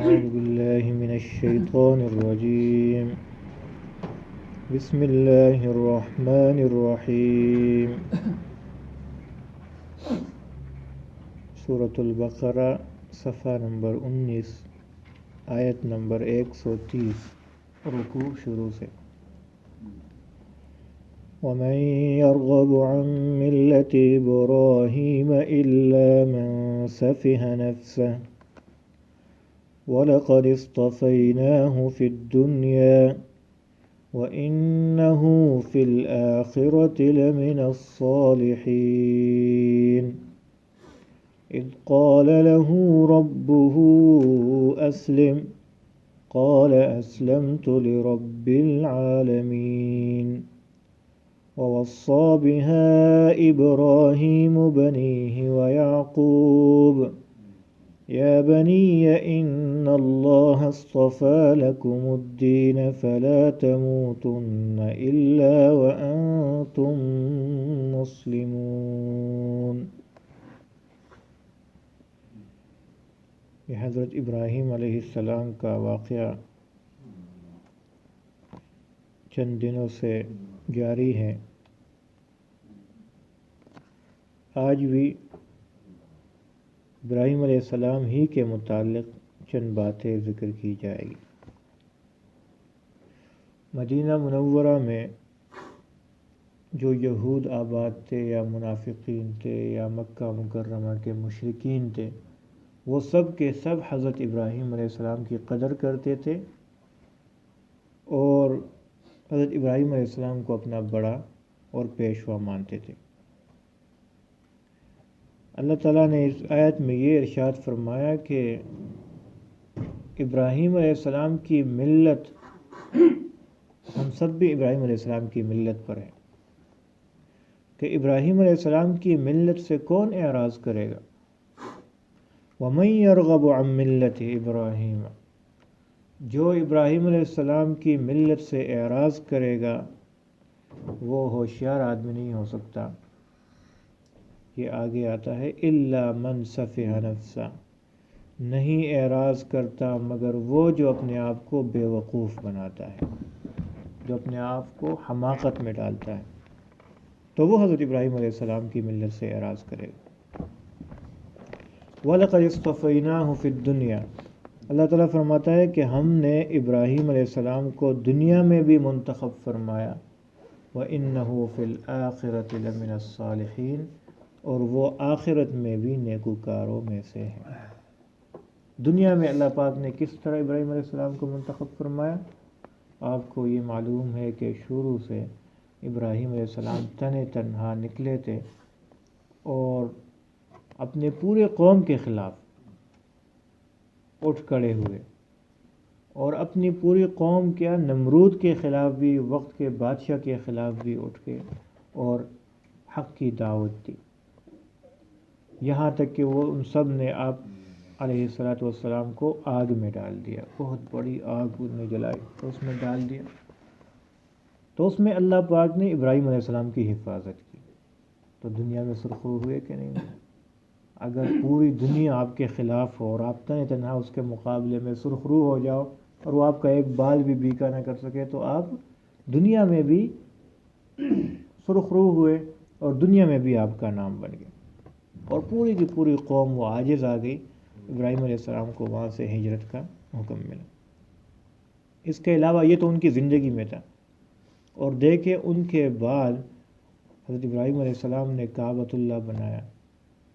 أعوذ بالله من الشيطان الرجيم. بسم الله الرحمن الرحيم. سورة البقرہ صفحہ نمبر 19 آیت نمبر 130 رکوع شروع سے. ومن يرغب عن ملة إبراهيم إلا من سفه نفسه وَلَقَدِ اصْطَفَيْنَاهُ فِي الدُّنْيَا وَإِنَّهُ فِي الْآخِرَةِ لَمِنَ الصَّالِحِينَ. إِذْ قَالَ لَهُ رَبُّهُ أَسْلِمْ قَالَ أَسْلَمْتُ لِرَبِّ الْعَالَمِينَ. وَوَصَّى بِهَا إِبْرَاهِيمُ بَنِيهِ وَيَعْقُوبُ يا بني إن الله اصطفى لكم الدين فلا تموتن إلا وأنتم مسلمون. یہ حضرت ابراہیم علیہ السلام کا واقعہ چند دنوں سے جاری ہے. آج بھی ابراہیم علیہ السلام ہی کے متعلق چند باتیں ذکر کی جائے گی. مدینہ منورہ میں جو یہود آباد تھے یا منافقین تھے یا مکہ مکرمہ کے مشرکین تھے، وہ سب کے سب حضرت ابراہیم علیہ السلام کی قدر کرتے تھے اور حضرت ابراہیم علیہ السلام کو اپنا بڑا اور پیشوا مانتے تھے. اللہ تعالیٰ نے اس آیت میں یہ ارشاد فرمایا کہ ابراہیم علیہ السلام کی ملت، ہم سب بھی ابراہیم علیہ السلام کی ملت پر ہیں، کہ ابراہیم علیہ السلام کی ملت سے کون اعراض کرے گا. وَمَن يَرْغَبُ عَن مِّلَّةِ إِبْرَاهِيمَ، جو ابراہیم علیہ السلام کی ملت سے اعراض کرے گا وہ ہوشیار آدمی نہیں ہو سکتا. یہ آگے آتا ہے اِلَّا مَن سَفِهَ نَفْسَهُ، نہیں اعراض کرتا مگر وہ جو اپنے آپ کو بے وقوف بناتا ہے، جو اپنے آپ کو حماقت میں ڈالتا ہے، تو وہ حضرت ابراہیم علیہ السلام کی ملت سے اعراض کرے گا. وَلَقَدِ اصْطَفَيْنَاهُ فِي الدُّنْيَا، اللہ تعالیٰ فرماتا ہے کہ ہم نے ابراہیم علیہ السلام کو دنیا میں بھی منتخب فرمایا. وَإِنَّهُ فِي الْآخِرَةِ لَمِنَ الصَّالِحِينَ، اور وہ آخرت میں بھی نیکوکاروں میں سے ہیں. دنیا میں اللہ پاک نے کس طرح ابراہیم علیہ السلام کو منتخب فرمایا؟ آپ کو یہ معلوم ہے کہ شروع سے ابراہیم علیہ السلام تنہا نکلے تھے اور اپنے پورے قوم کے خلاف اٹھ کھڑے ہوئے، اور اپنی پوری قوم کیا نمرود کے خلاف بھی، وقت کے بادشاہ کے خلاف بھی اٹھ کے اور حق کی دعوت دی. یہاں تک کہ وہ ان سب نے آپ علیہ السلام کو آگ میں ڈال دیا. بہت بڑی آگ انہیں جلائی تو اس میں ڈال دیا. تو اس میں اللہ پاک نے ابراہیم علیہ السلام کی حفاظت کی. تو دنیا میں سرخرو ہوئے کہ نہیں ہوئے؟ اگر پوری دنیا آپ کے خلاف ہو اور آپ تنہا اس کے مقابلے میں سرخرو ہو جاؤ اور وہ آپ کا ایک بال بھی بیکا نہ کر سکے، تو آپ دنیا میں بھی سرخرو ہوئے اور دنیا میں بھی آپ کا نام بن گیا. اور پوری کی پوری قوم وہ عاجز آ گئی. ابراہیم علیہ السلام کو وہاں سے ہجرت کا حکم ملا. اس کے علاوہ یہ تو ان کی زندگی میں تھا. اور دیکھیں ان کے بعد حضرت ابراہیم علیہ السلام نے کعبۃ اللہ بنایا.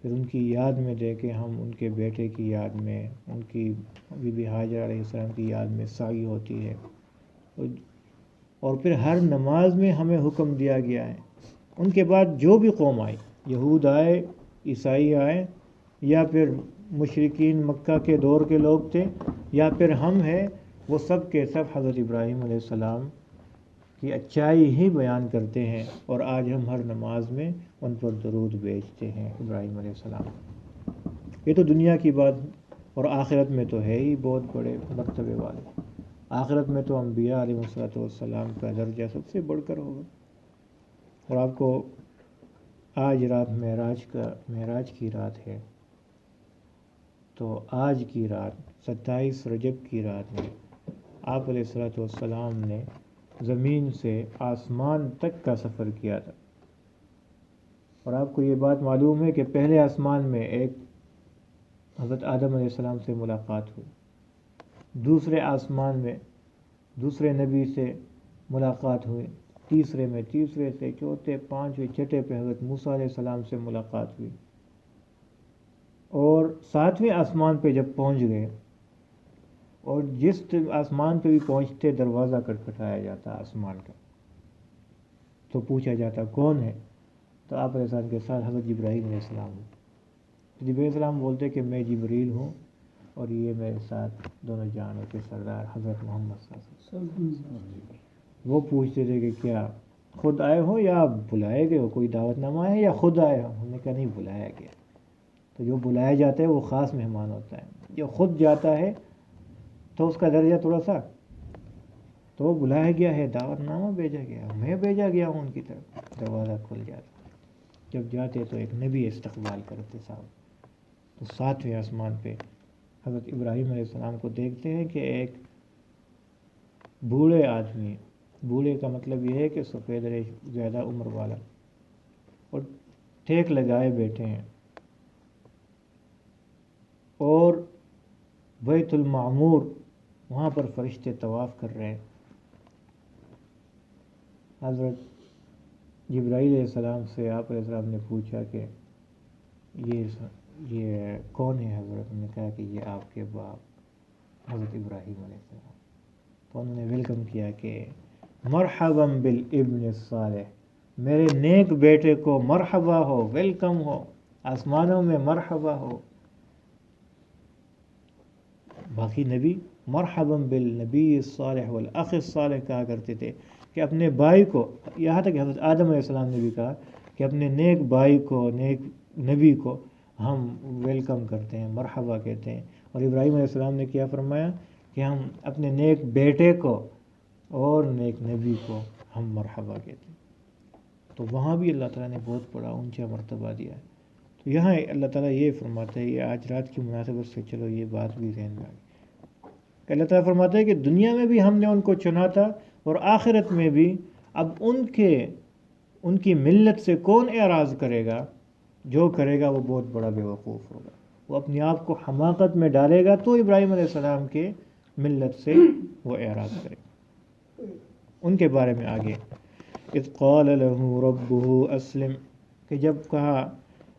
پھر ان کی یاد میں دیکھیں ہم ان کے بیٹے کی یاد میں، ان کی بی بی ہاجرہ علیہ السلام کی یاد میں سعی ہوتی ہے. اور پھر ہر نماز میں ہمیں حکم دیا گیا ہے. ان کے بعد جو بھی قوم آئی، یہود آئے، عیسائی آئے، یا پھر مشرکین مکہ کے دور کے لوگ تھے، یا پھر ہم ہیں، وہ سب کے سب حضرت ابراہیم علیہ السلام کی اچائی ہی بیان کرتے ہیں. اور آج ہم ہر نماز میں ان پر درود بھیجتے ہیں ابراہیم علیہ السلام. یہ تو دنیا کی بات، اور آخرت میں تو ہے ہی بہت بڑے مرتبے والے. آخرت میں تو انبیاء علیہ السلام کا درجہ سب سے بڑھ کر ہوگا. اور آپ کو آج رات معراج کی رات ہے، تو آج کی رات 27 رجب کی رات میں آپ علیہ الصلوۃ والسلام نے زمین سے آسمان تک کا سفر کیا تھا۔ اور آپ کو یہ بات معلوم ہے کہ پہلے آسمان میں ایک حضرت آدم علیہ السلام سے ملاقات ہوئی، دوسرے آسمان میں دوسرے نبی سے ملاقات ہوئی، تیسرے میں تیسرے سے، چوتھے، پانچویں، چھٹے پہ حضرت موسیٰ علیہ السلام سے ملاقات ہوئی، اور 7ویں آسمان پہ جب پہنچ گئے، اور جس آسمان پہ بھی پہنچتے دروازہ کھٹکھٹایا جاتا آسمان کا، تو پوچھا جاتا کون ہے؟ تو آپ علیہ السلام کے ساتھ حضرت جبرائیل علیہ السلام ہوں۔ جبرائیل علیہ السلام بولتے کہ میں جبریل ہوں، اور یہ میرے ساتھ دونوں جہانوں کے سردار حضرت محمد صلی اللہ علیہ وسلم۔ وہ پوچھتے تھے کہ کیا خود آئے ہو یا بلائے گئے ہو، کوئی دعوت نامہ ہے یا خود آئے ہو؟ ہم نے کہا نہیں، بلایا گیا۔ تو جو بلایا جاتا ہے وہ خاص مہمان ہوتا ہے، جو خود جاتا ہے تو اس کا درجہ تھوڑا سا، تو وہ بلایا گیا ہے، دعوت نامہ بھیجا گیا، میں بھیجا گیا ہوں ان کی طرف، دروازہ کھل جاتا۔ جب جاتے تو ایک نبی استقبال کرتے صاحب۔ تو 7ویں آسمان پہ حضرت ابراہیم علیہ السلام کو دیکھتے ہیں کہ ایک بوڑھے آدمی، بوڑھے کا مطلب یہ ہے کہ سفید ریش، زیادہ عمر والا، اور ٹیک لگائے بیٹھے ہیں، اور بیت المعمور وہاں پر فرشتے طواف کر رہے ہیں۔ حضرت جبرائیل علیہ السلام سے آپ علیہ السلام نے پوچھا کہ یہ کون ہے حضرت؟ نے کہا کہ یہ آپ کے باپ حضرت ابراہیم علیہ السلام۔ تو انہوں نے ویلکم کیا کہ مرحبا بالابن الصالح، میرے نیک بیٹے کو مرحبا ہو، ویلکم ہو، آسمانوں میں مرحبا ہو۔ باقی نبی مرحبا بالنبی الصالح والاخ الصالح کہا کرتے تھے کہ اپنے بھائی کو، یہاں تک حضرت آدم علیہ السلام نے بھی کہا کہ اپنے نیک بھائی کو، نیک نبی کو ہم ویلکم کرتے ہیں، مرحبا کہتے ہیں۔ اور ابراہیم علیہ السلام نے کیا فرمایا کہ ہم اپنے نیک بیٹے کو اور نیک نبی کو ہم مرحبا کہتے ہیں۔ تو وہاں بھی اللہ تعالیٰ نے بہت بڑا اونچا مرتبہ دیا ہے۔ تو یہاں اللہ تعالیٰ یہ فرماتا ہے، یہ آج رات کی مناسبت سے چلو یہ بات بھی ذہن میں آ گئی کہ اللہ تعالیٰ فرماتا ہے کہ دنیا میں بھی ہم نے ان کو چنا تھا، اور آخرت میں بھی اب ان کی ملت سے کون اعراض کرے گا؟ جو کرے گا وہ بہت بڑا بیوقوف ہوگا، وہ اپنے آپ کو حماقت میں ڈالے گا، تو ابراہیم علیہ السلام کے ملت سے وہ اعراض کرے گا۔ ان کے بارے میں آگے اذ قال له ربه اسلم، کہ جب کہا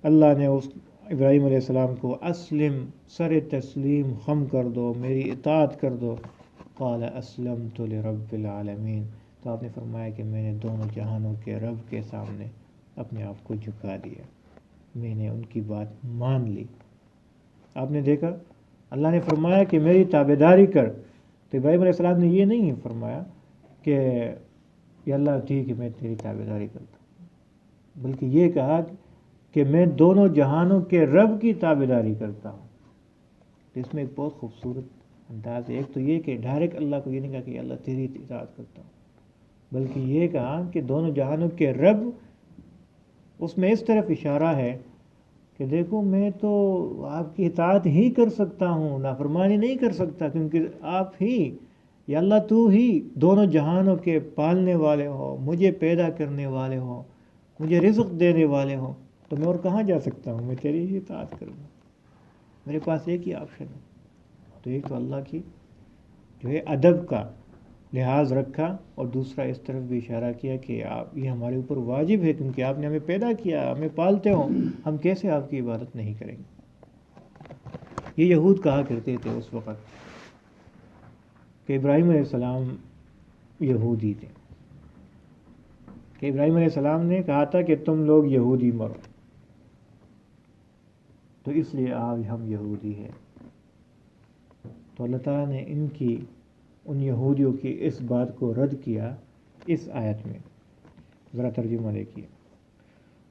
اللہ نے اس ابراہیم علیہ السلام کو اسلم، سر تسلیم خم کر دو، میری اطاعت کر دو، قال اسلمت لرب العالمین، تو آپ نے فرمایا کہ میں نے دونوں جہانوں کے رب کے سامنے اپنے آپ کو جھکا دیا، میں نے ان کی بات مان لی۔ آپ نے دیکھا اللہ نے فرمایا کہ میری تابعداری کر، تو ابراہیم علیہ السلام نے یہ نہیں فرمایا کہ یا اللہ ٹھیک ہے میں تیری تابعداری کرتا ہوں، بلکہ یہ کہا کہ میں دونوں جہانوں کے رب کی تابعداری کرتا ہوں۔ تو اس میں ایک بہت خوبصورت انداز ہے۔ ایک تو یہ کہ ڈائریکٹ اللہ کو یہ نہیں کہا کہ اللہ تیری اطاعت کرتا ہوں، بلکہ یہ کہا کہ دونوں جہانوں کے رب، اس میں اس طرف اشارہ ہے کہ دیکھو میں تو آپ کی اطاعت ہی کر سکتا ہوں، نافرمانی نہیں کر سکتا، کیونکہ آپ ہی یا اللہ تو ہی دونوں جہانوں کے پالنے والے ہو، مجھے پیدا کرنے والے ہو، مجھے رزق دینے والے ہو، تو میں اور کہاں جا سکتا ہوں؟ میں تیری ہی اطاعت کروں، میرے پاس ایک ہی آپشن ہے۔ تو ایک تو اللہ کی جو ہے ادب کا لحاظ رکھا، اور دوسرا اس طرف بھی اشارہ کیا کہ آپ یہ ہمارے اوپر واجب ہے، کیونکہ آپ نے ہمیں پیدا کیا، ہمیں پالتے ہو، ہم کیسے آپ کی عبادت نہیں کریں گے؟ یہ یہود کہا کرتے تھے اس وقت کہ ابراہیم علیہ السلام یہودی تھے، کہ ابراہیم علیہ السلام نے کہا تھا کہ تم لوگ یہودی مرو، تو اس لیے آج ہم یہودی ہیں۔ تو اللہ تعالیٰ نے ان یہودیوں کی اس بات کو رد کیا اس آیت میں۔ ذرا ترجمہ دیکھیے،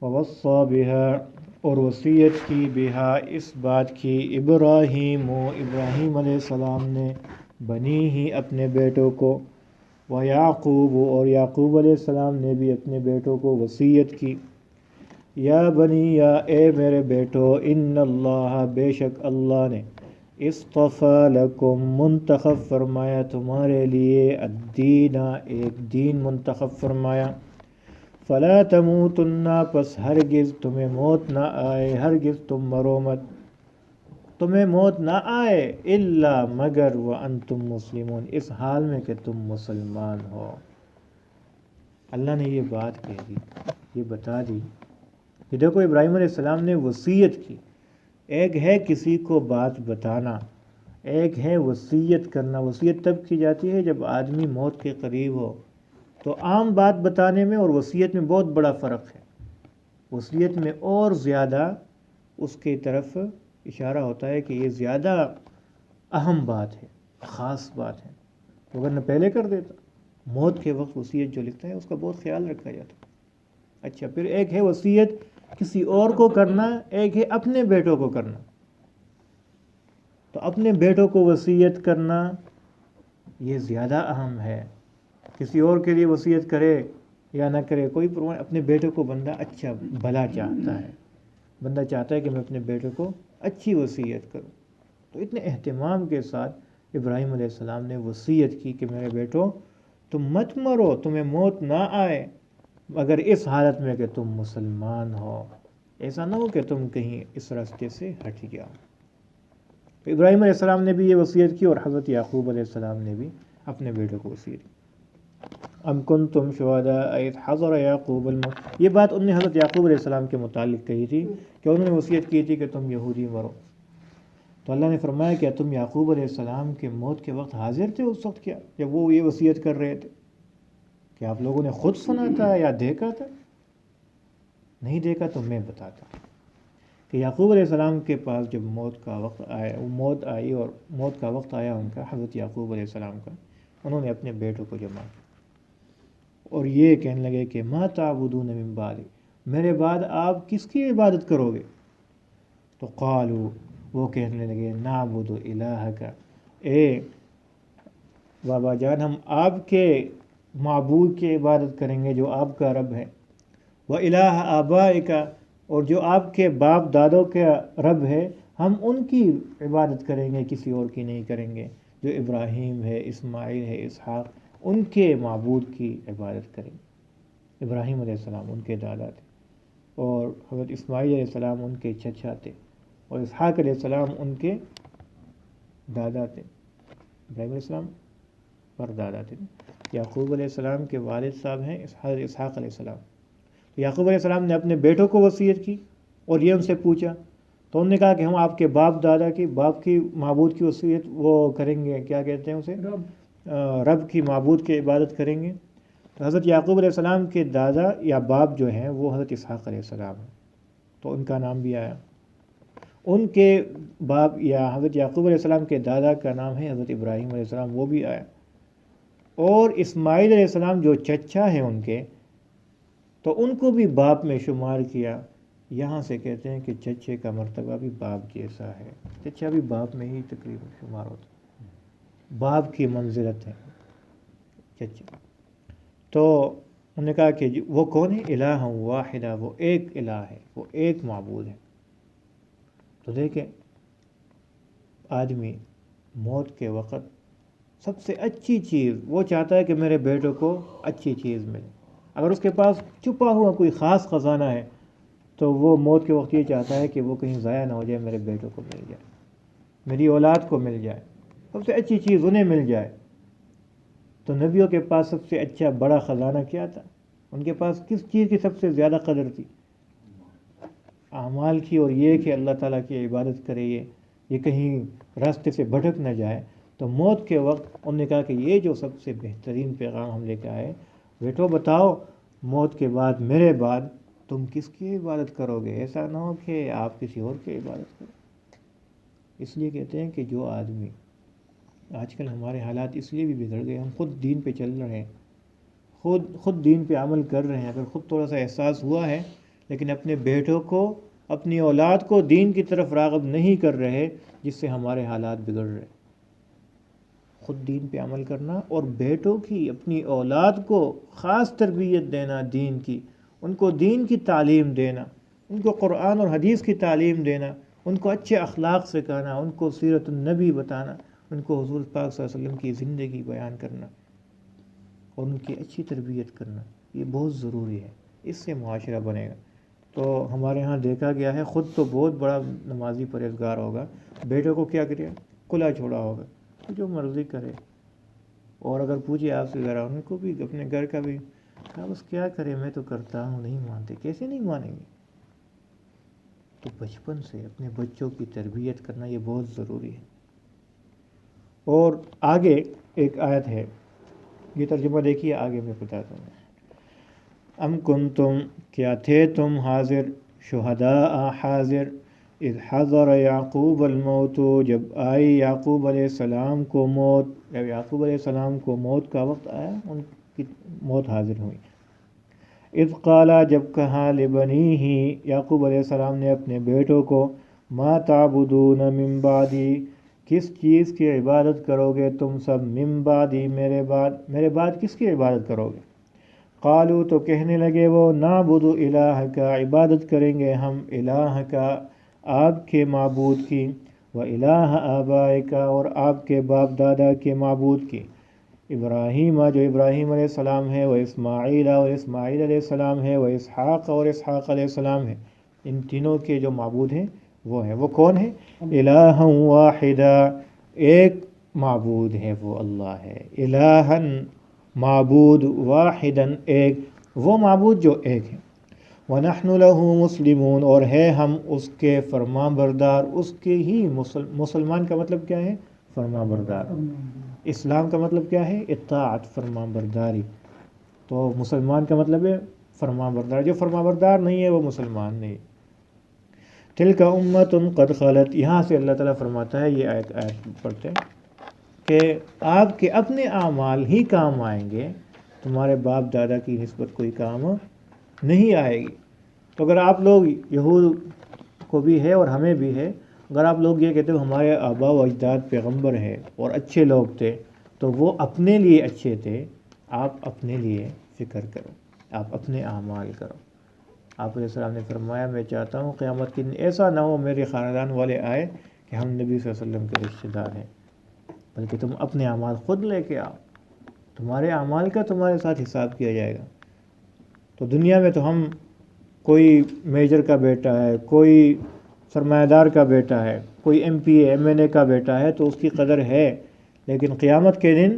وَوَصَّى بِهَا، اور وصیت کی، بہا اس بات کی، ابراہیم علیہ السلام نے، بنی ہی اپنے بیٹوں کو، ویعقوب اور یعقوب علیہ السلام نے بھی اپنے بیٹوں کو وصیت کی، یا بنی، یا اے میرے بیٹو، ان اللہ بے شک اللہ نے، اصطفیٰ لکم منتخب فرمایا تمہارے لیے، الدین ایک دین منتخب فرمایا، فلا تموتن پس ہرگز تمہیں موت نہ آئے، ہرگز تم مرو مت، تمہیں موت نہ آئے، الا مگر وانتم مسلمون، اس حال میں کہ تم مسلمان ہو۔ اللہ نے یہ بات کہہ دی، یہ بتا دی کہ دیکھو ابراہیم علیہ السلام نے وصیت کی۔ ایک ہے کسی کو بات بتانا، ایک ہے وصیت کرنا۔ وصیت تب کی جاتی ہے جب آدمی موت کے قریب ہو۔ تو عام بات بتانے میں اور وصیت میں بہت بڑا فرق ہے۔ وصیت میں اور زیادہ اس کی طرف اشارہ ہوتا ہے کہ یہ زیادہ اہم بات ہے، خاص بات ہے، اگر نہ پہلے کر دیتا۔ موت کے وقت وصیت جو لکھتا ہے اس کا بہت خیال رکھا جاتا ہے۔ اچھا، پھر ایک ہے وصیت کسی اور کو کرنا، ایک ہے اپنے بیٹوں کو کرنا۔ تو اپنے بیٹوں کو وصیت کرنا یہ زیادہ اہم ہے۔ کسی اور کے لیے وصیت کرے یا نہ کرے کوئی پرواہ، اپنے بیٹوں کو بندہ اچھا بھلا چاہتا ہے، بندہ چاہتا ہے کہ میں اپنے بیٹوں کو اچھی وصیت کروں۔ تو اتنے اہتمام کے ساتھ ابراہیم علیہ السلام نے وصیت کی کہ میرے بیٹو تم مت مرو، تمہیں موت نہ آئے مگر اس حالت میں کہ تم مسلمان ہو، ایسا نہ ہو کہ تم کہیں اس راستے سے ہٹ جاؤ۔ تو ابراہیم علیہ السلام نے بھی یہ وصیت کی اور حضرت یعقوب علیہ السلام نے بھی اپنے بیٹوں کو وصیت کی۔ ام کنتم شہداء اذ حضر یعقوب الموت، یہ بات انہوں نے حضرت یعقوب علیہ السلام کے متعلق کہی تھی کہ انہوں نے وصیت کی تھی کہ تم یہودی مرو۔ تو اللہ نے فرمایا کہ تم یعقوب علیہ السلام کے موت کے وقت حاضر تھے اس وقت کیا جب وہ یہ وصیت کر رہے تھے؟ کہ آپ لوگوں نے خود سنا تھا یا دیکھا تھا؟ نہیں دیکھا تو میں بتاتا ہوں کہ یعقوب علیہ السلام کے پاس جب موت کا وقت آیا، وہ موت آئی اور موت کا وقت آیا ان کا، حضرت یعقوب علیہ السلام کا، انہوں نے اپنے بیٹوں کو جمع کیا اور یہ کہنے لگے کہ ما تعبدون من بعدی، میرے بعد آپ کس کی عبادت کرو گے؟ تو قالوا، وہ کہنے لگے نعبد الہک، اے بابا جان ہم آپ کے معبود کی عبادت کریں گے جو آپ کا رب ہے، وَإِلَٰهَ آبَائِكَ، اور جو آپ کے باپ دادوں کا رب ہے ہم ان کی عبادت کریں گے، کسی اور کی نہیں کریں گے، جو ابراہیم ہے، اسماعیل ہے، اسحاق، ان کے معبود کی عبادت کریں گے۔ ابراہیم علیہ السلام ان کے دادا تھے اور حضرت اسماعیل علیہ السلام ان کے چچا تھے اور اسحاق علیہ السلام ان کے دادا تھے۔ ابراہیم علیہ السلام پر دادا تھے، یعقوب علیہ السلام کے والد صاحب ہیں حضرت اسحاق علیہ السلام۔ تو یعقوب علیہ السلام نے اپنے بیٹوں کو وصیت کی اور یہ ان سے پوچھا، تو انہوں نے کہا کہ ہم آپ کے باپ دادا کی، باپ کی معبود کی وصیت وہ کریں گے، کیا کہتے ہیں اسے، رب کی معبود کی عبادت کریں گے۔ تو حضرت یعقوب علیہ السلام کے دادا یا باپ جو ہیں وہ حضرت اسحاق علیہ السلام ہیں، تو ان کا نام بھی آیا۔ ان کے باپ یا حضرت یعقوب علیہ السلام کے دادا کا نام ہے حضرت ابراہیم علیہ السلام، وہ بھی آیا۔ اور اسماعیل علیہ السلام جو چچا ہیں ان کے، تو ان کو بھی باپ میں شمار کیا۔ یہاں سے کہتے ہیں کہ چچے کا مرتبہ بھی باپ جیسا ہے، چچا بھی باپ میں ہی تقریباً شمار ہوتا ہے، باپ کی منزلت ہے چچا۔ تو انہوں نے کہا کہ وہ کون ہے؟ الہ واحدہ، وہ ایک الہ ہے، وہ ایک معبود ہے۔ تو دیکھیں آدمی موت کے وقت سب سے اچھی چیز وہ چاہتا ہے کہ میرے بیٹوں کو اچھی چیز ملے۔ اگر اس کے پاس چھپا ہوا کوئی خاص خزانہ ہے تو وہ موت کے وقت یہ چاہتا ہے کہ وہ کہیں ضائع نہ ہو جائے، میرے بیٹوں کو مل جائے، میری اولاد کو مل جائے، سب سے اچھی چیز انہیں مل جائے۔ تو نبیوں کے پاس سب سے اچھا بڑا خزانہ کیا تھا؟ ان کے پاس کس چیز کی سب سے زیادہ قدر تھی؟ اعمال کی، اور یہ کہ اللہ تعالیٰ کی عبادت کرے، یہ کہیں راستے سے بھٹک نہ جائے۔ تو موت کے وقت انہوں نے کہا کہ یہ جو سب سے بہترین پیغام ہم لے کے آئے، بیٹو بتاؤ موت کے بعد، میرے بعد تم کس کی عبادت کرو گے؟ ایسا نہ ہو کہ آپ کسی اور کی عبادت کرو۔ اس لیے کہتے ہیں کہ جو آدمی، آج کل ہمارے حالات اس لیے بھی بگڑ گئے، ہم خود دین پہ چل رہے ہیں، خود دین پہ عمل کر رہے ہیں، اگر خود تھوڑا سا احساس ہوا ہے، لیکن اپنے بیٹوں کو، اپنی اولاد کو دین کی طرف راغب نہیں کر رہے، جس سے ہمارے حالات بگڑ رہے۔ خود دین پہ عمل کرنا اور بیٹوں کی، اپنی اولاد کو خاص تربیت دینا دین کی، ان کو دین کی تعلیم دینا، ان کو قرآن اور حدیث کی تعلیم دینا، ان کو اچھے اخلاق سکھانا، ان کو سیرت النبی بتانا، ان کو حضور پاک صلی اللہ علیہ وسلم کی زندگی بیان کرنا اور ان کی اچھی تربیت کرنا، یہ بہت ضروری ہے، اس سے معاشرہ بنے گا۔ تو ہمارے ہاں دیکھا گیا ہے، خود تو بہت بڑا نمازی پرہیزگار ہوگا، بیٹے کو کیا کرے، کھلا چھوڑا ہوگا، تو جو مرضی کرے۔ اور اگر پوچھے آپ سے ذرا، ان کو بھی اپنے گھر کا بھی کہا بس کیا کرے، میں تو کرتا ہوں، نہیں مانتے، کیسے نہیں مانیں گے؟ تو بچپن سے اپنے بچوں کی تربیت کرنا یہ بہت ضروری ہے۔ اور آگے ایک آیت ہے، یہ ترجمہ دیکھیے، آگے میں بتاتا ہوں۔ ام کنتم، کیا تھے تم، حاضر، شہداء، حاضر، اذ حضر یعقوب الموت، جب آئی یعقوب علیہ السلام کو موت، جب یعقوب علیہ السلام کو موت کا وقت آیا، ان کی موت حاضر ہوئی۔ اذ قالا، جب کہا، لبنیہ، یعقوب علیہ السلام نے اپنے بیٹوں کو، ما تعبدون من بعدی، کس چیز کی عبادت کرو گے تم سب، من بعدی، میرے بعد کس کی عبادت کرو گے؟ قالو، تو کہنے لگے وہ، نعبد الہک، عبادت کریں گے ہم الہ کا، آپ کے معبود کی، و الہ آبائک، اور آپ کے باپ دادا کے معبود کی، ابراہیم، جو ابراہیم علیہ السلام ہے، و اسماعیل، اور اسماعیل علیہ السلام ہے، و اسحاق، اور اسحاق علیہ السلام ہے، ان تینوں کے جو معبود ہیں وہ ہیں، وہ کون ہیں؟ الہ واحدہ، ایک معبود ہے، وہ اللہ ہے، الہن، معبود، واحدن، ایک، وہ معبود جو ایک ہے، وَنَحْنُ لَهُ مُسْلِمُونَ، اور ہے ہم اس کے فرمان بردار، اس کے ہی مسلمان کا مطلب کیا ہے؟ فرمان بردار۔ اسلام کا مطلب کیا ہے؟ اطاعت، فرمان برداری۔ تو مسلمان کا مطلب ہے فرمان بردار، جو فرمان بردار نہیں ہے وہ مسلمان نہیں۔ تِلْكَ أُمَّةٌ قَدْ خَلَتْ، یہاں سے اللہ تعالیٰ فرماتا ہے، یہ آیت پڑھتے ہیں کہ آپ کے اپنے اعمال ہی کام آئیں گے، تمہارے باپ دادا کی نسبت کوئی کام نہیں آئے گی۔ تو اگر آپ لوگ، یہود کو بھی ہے اور ہمیں بھی ہے، اگر آپ لوگ یہ کہتے ہو ہمارے آباء و اجداد پیغمبر ہیں اور اچھے لوگ تھے، تو وہ اپنے لیے اچھے تھے، آپ اپنے لیے فکر کرو، آپ اپنے اعمال کرو۔ آپ علیہ السلام نے فرمایا، میں چاہتا ہوں قیامت کے دن ایسا نہ ہو میرے خاندان والے آئے کہ ہم نبی صلی اللہ علیہ وسلم کے رشتہ دار ہیں، بلکہ تم اپنے اعمال خود لے کے آؤ، تمہارے اعمال کا تمہارے ساتھ حساب کیا جائے گا۔ تو دنیا میں تو ہم، کوئی میجر کا بیٹا ہے، کوئی سرمایہ دار کا بیٹا ہے، کوئی ایم پی اے، ایم این اے کا بیٹا ہے، تو اس کی قدر ہے، لیکن قیامت کے دن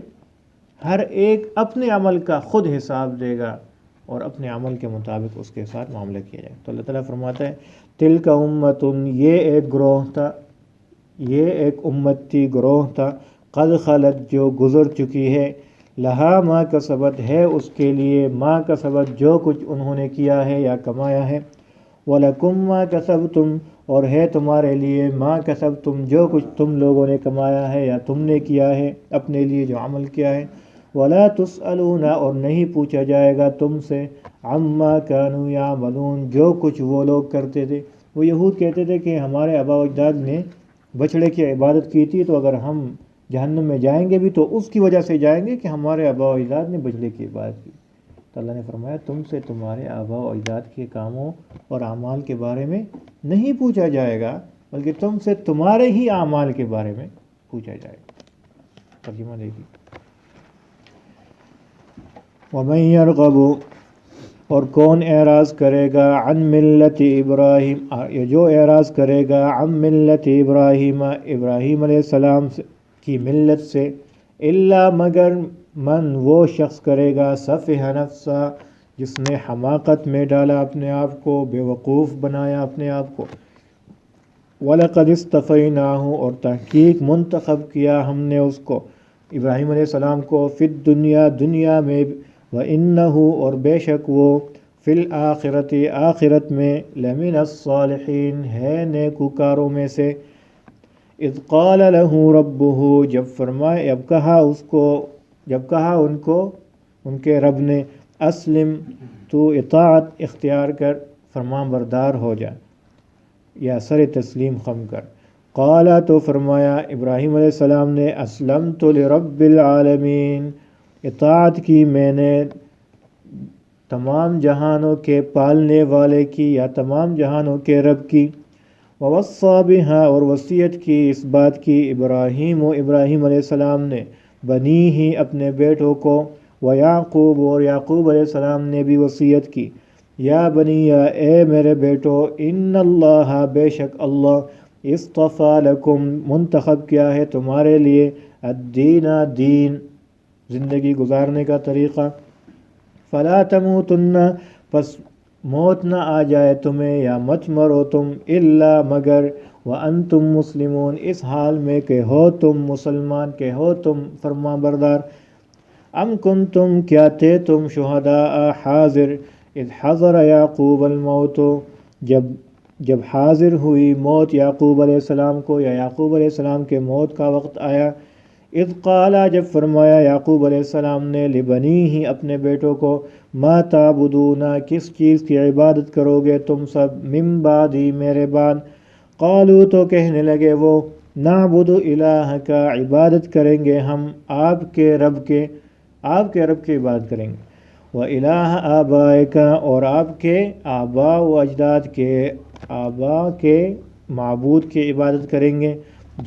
ہر ایک اپنے عمل کا خود حساب دے گا اور اپنے عمل کے مطابق اس کے ساتھ معاملہ کیا جائے گا۔ تو اللہ تعالیٰ فرماتا ہے، تِلْکَ أُمَّةٌ، یہ ایک گروہ تھا، یہ ایک امت تھی، گروہ تھا، قد خلت، جو گزر چکی ہے، لہا ما کسبت، ہے اس کے لیے، ما کسبت، جو کچھ انہوں نے کیا ہے یا کمایا ہے، وَلَكُمْ مَا كَسَبْتُمْ، اور ہے تمہارے لیے، ما کسبتم، جو کچھ تم لوگوں نے کمایا ہے یا تم نے کیا ہے اپنے لیے جو عمل کیا ہے، وَلَا تُسْأَلُونَ، اور نہیں پوچھا جائے گا تم سے، عَمَّا كَانُوا يَعْمَلُونَ، جو کچھ وہ لوگ کرتے تھے۔ وہ یہود کہتے تھے کہ ہمارے آباء و اجداد نے بچڑے کی عبادت کی تھی، تو اگر ہم جہنم میں جائیں گے بھی تو اس کی وجہ سے جائیں گے کہ ہمارے آباء و اجداد نے بچڑے کی عبادت کی۔ تو اللہ نے فرمایا، تم سے تمہارے آباء و اجداد کے کاموں اور اعمال کے بارے میں نہیں پوچھا جائے گا، بلکہ تم سے تمہارے ہی اعمال کے بارے میں پوچھا جائے گا۔ ترجمہ دیکھیے، وَمَن يَرْغَبُ، اور کون اعراض کرے گا، عن ملت ابراہیم، یہ جو اعراض کرے گا، عن ملت ابراہیم، ابراہیم علیہ السلام کی ملت سے، الا، مگر، من، وہ شخص کرے گا، سفہ نفسہ، جس نے حماقت میں ڈالا اپنے آپ کو، بے وقوف بنایا اپنے آپ کو، وَلَقَدِ اصْطَفَيْنَاهُ، اور تحقیق منتخب کیا ہم نے اس کو، ابراہیم علیہ السلام کو، فی الدنیا، دنیا میں، وَإِنَّهُ، اور بے شک وہ، فی الآخرۃ، آخرت میں، لمن الصالحین، ہے نیکوکاروں میں سے، اذ قال له ربه، جب فرمائے، جب کہا ان کو ان کے رب نے، اسلم، تو اطاعت اختیار کر، فرمان بردار ہو جا، یا سر تسلیم خم کر۔ قال، تو فرمایا ابراہیم علیہ السلام نے، اسلمت لرب العالمین، اطاعت کی میں نے تمام جہانوں کے پالنے والے کی، یا تمام جہانوں کے رب کی، ووصّى بها اور وصیت کی اس بات کی ابراہیم علیہ السلام نے بنی ہی اپنے بیٹوں کو، ویعقوب اور یعقوب علیہ السلام نے بھی وصیت کی، یا بنی یا اے میرے بیٹو، ان اللہ بے شک اللہ اصطفیٰ لکم منتخب کیا ہے تمہارے لیے الدین دین زندگی گزارنے کا طریقہ، فلا تموتن پس موت نہ آ جائے تمہیں یا مت مرو تم الا مگر وانتم مسلمون اس حال میں کہ ہو تم مسلمان، کہ ہو تم فرما بردار۔ ام کنتم کیا تھے تم شہداء حاضر اذ حضر یعقوب الموت جب حاضر ہوئی موت یعقوب علیہ السلام کو، یا یعقوب علیہ السلام کے موت کا وقت آیا، اذ قالا جب فرمایا یعقوب علیہ السلام نے لبنی ہی اپنے بیٹوں کو، ما تعبدون کس چیز کی عبادت کرو گے تم سب، من بعدی میرے بعد، قالو تو کہنے لگے وہ، نعبد الہک عبادت کریں گے ہم آپ کے رب کی عبادت کریں گے، و الہ آبائک اور آپ کے آباء و اجداد کے آباء کے معبود کی عبادت کریں گے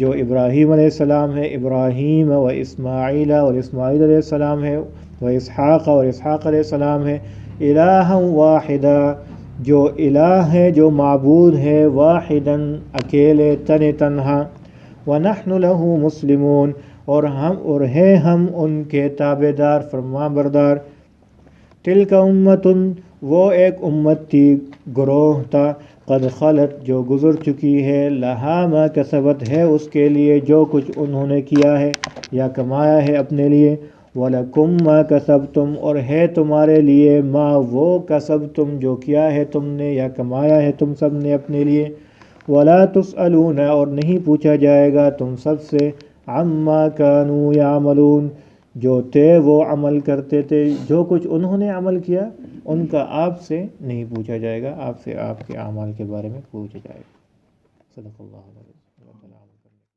جو ابراہیم علیہ السلام ہے، ابراہیم و اسماعیل اور اسماعیل علیہ السلام ہے، و اسحاق اور اسحاق علیہ السلام ہے، الہ واحدہ جو الہ ہے جو معبود ہے، واحدا اکیلے تنہا، ونحن له مسلمون اور ہم ان کے تابع دار فرما بردار، تلک امتن وہ ایک امت تھی، گروہ تھا، قد خلت جو گزر چکی ہے، لہا ما کسبت ہے اس کے لیے جو کچھ انہوں نے کیا ہے یا کمایا ہے اپنے لیے، وَلَكُمْ مَا کسبتم اور ہے تمہارے لیے ما وہ کسبتم جو کیا ہے تم نے یا کمایا ہے تم سب نے اپنے لیے، وَلَا تُسْأَلُونَ اور نہیں پوچھا جائے گا تم سب سے، عَمَّا كَانُوا يَعْمَلُونَ جو تھے وہ عمل کرتے تھے، جو کچھ انہوں نے عمل کیا ان کا آپ سے نہیں پوچھا جائے گا، آپ سے آپ کے اعمال کے بارے میں پوچھا جائے گا۔ صدق اللہ علیہ وسلم۔